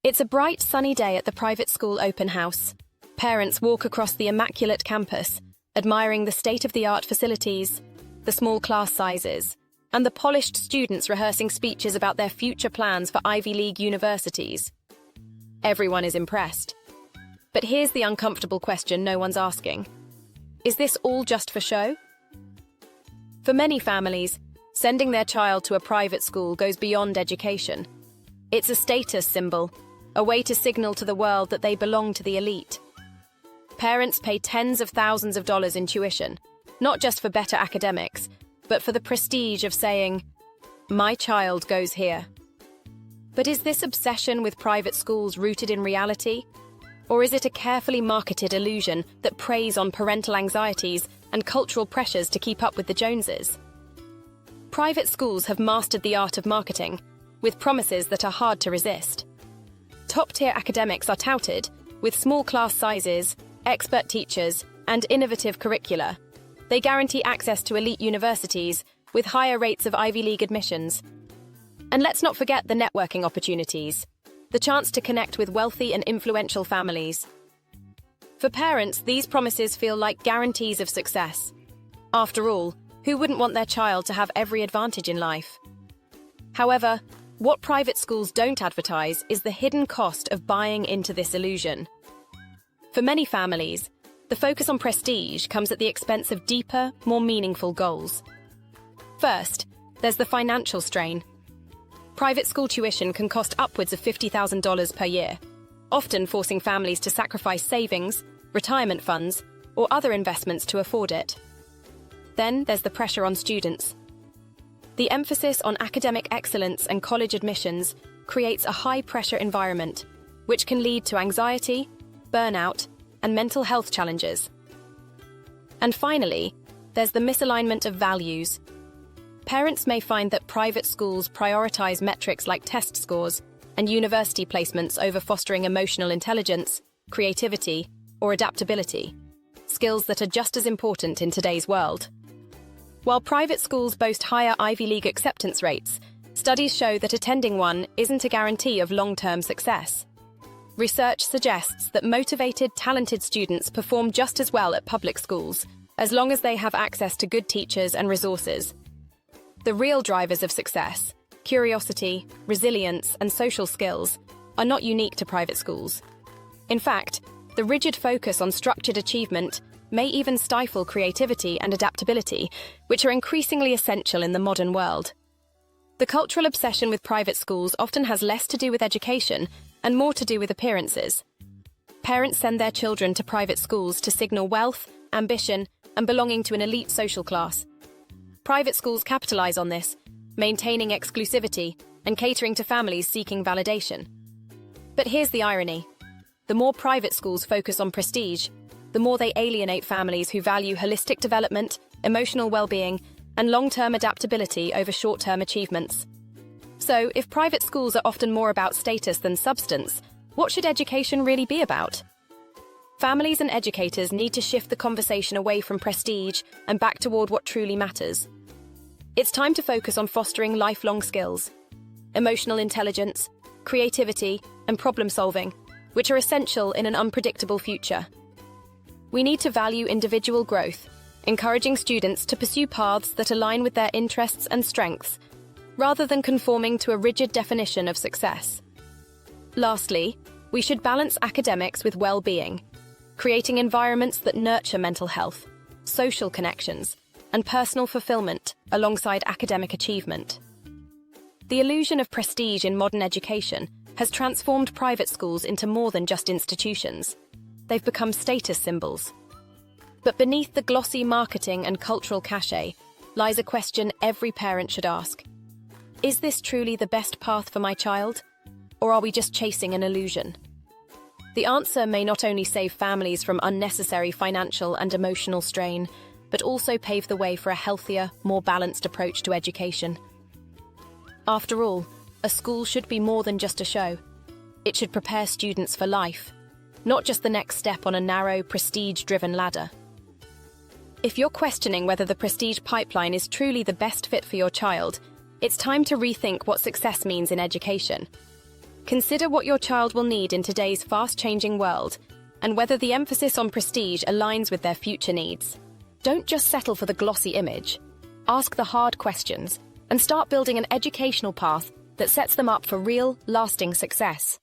It's a bright, sunny day at the private school open house. Parents walk across the immaculate campus, admiring the state-of-the-art facilities, the small class sizes, and the polished students rehearsing speeches about their future plans for Ivy League universities. Everyone is impressed. But here's the uncomfortable question no one's asking. Is this all just for show? For many families, sending their child to a private school goes beyond education. It's a status symbol, a way to signal to the world that they belong to the elite. Parents pay tens of thousands of dollars in tuition, not just for better academics, but for the prestige of saying, "My child goes here." But is this obsession with private schools rooted in reality? Or is it a carefully marketed illusion that preys on parental anxieties and cultural pressures to keep up with the Joneses? Private schools have mastered the art of marketing, with promises that are hard to resist. Top-tier academics are touted, with small class sizes, expert teachers, and innovative curricula. They guarantee access to elite universities, with higher rates of Ivy League admissions. And let's not forget the networking opportunities, the chance to connect with wealthy and influential families. For parents, these promises feel like guarantees of success. After all, who wouldn't want their child to have every advantage in life? However, what private schools don't advertise is the hidden cost of buying into this illusion. For many families, the focus on prestige comes at the expense of deeper, more meaningful goals. First, there's the financial strain. Private school tuition can cost upwards of $50,000 per year, often forcing families to sacrifice savings, retirement funds, or other investments to afford it. Then there's the pressure on students. The emphasis on academic excellence and college admissions creates a high-pressure environment, which can lead to anxiety, burnout, and mental health challenges. And finally, there's the misalignment of values. Parents may find that private schools prioritize metrics like test scores and university placements over fostering emotional intelligence, creativity, or adaptability, skills that are just as important in today's world. While private schools boast higher Ivy League acceptance rates, studies show that attending one isn't a guarantee of long-term success. Research suggests that motivated, talented students perform just as well at public schools, as long as they have access to good teachers and resources. The real drivers of success, curiosity, resilience, and social skills, are not unique to private schools. In fact, the rigid focus on structured achievement may even stifle creativity and adaptability, which are increasingly essential in the modern world. The cultural obsession with private schools often has less to do with education and more to do with appearances. Parents send their children to private schools to signal wealth, ambition, and belonging to an elite social class. Private schools capitalize on this, maintaining exclusivity and catering to families seeking validation. But here's the irony. The more private schools focus on prestige, the more they alienate families who value holistic development, emotional well-being, and long-term adaptability over short-term achievements. So, if private schools are often more about status than substance, what should education really be about? Families and educators need to shift the conversation away from prestige and back toward what truly matters. It's time to focus on fostering lifelong skills, emotional intelligence, creativity, and problem-solving, which are essential in an unpredictable future. We need to value individual growth, encouraging students to pursue paths that align with their interests and strengths, rather than conforming to a rigid definition of success. Lastly, we should balance academics with well-being, creating environments that nurture mental health, social connections, and personal fulfillment alongside academic achievement. The illusion of prestige in modern education has transformed private schools into more than just institutions. They've become status symbols. But beneath the glossy marketing and cultural cachet lies a question every parent should ask. Is this truly the best path for my child? Or are we just chasing an illusion? The answer may not only save families from unnecessary financial and emotional strain, but also pave the way for a healthier, more balanced approach to education. After all, a school should be more than just a show. It should prepare students for life, not just the next step on a narrow, prestige-driven ladder. If you're questioning whether the prestige pipeline is truly the best fit for your child, it's time to rethink what success means in education. Consider what your child will need in today's fast-changing world and whether the emphasis on prestige aligns with their future needs. Don't just settle for the glossy image. Ask the hard questions and start building an educational path that sets them up for real, lasting success.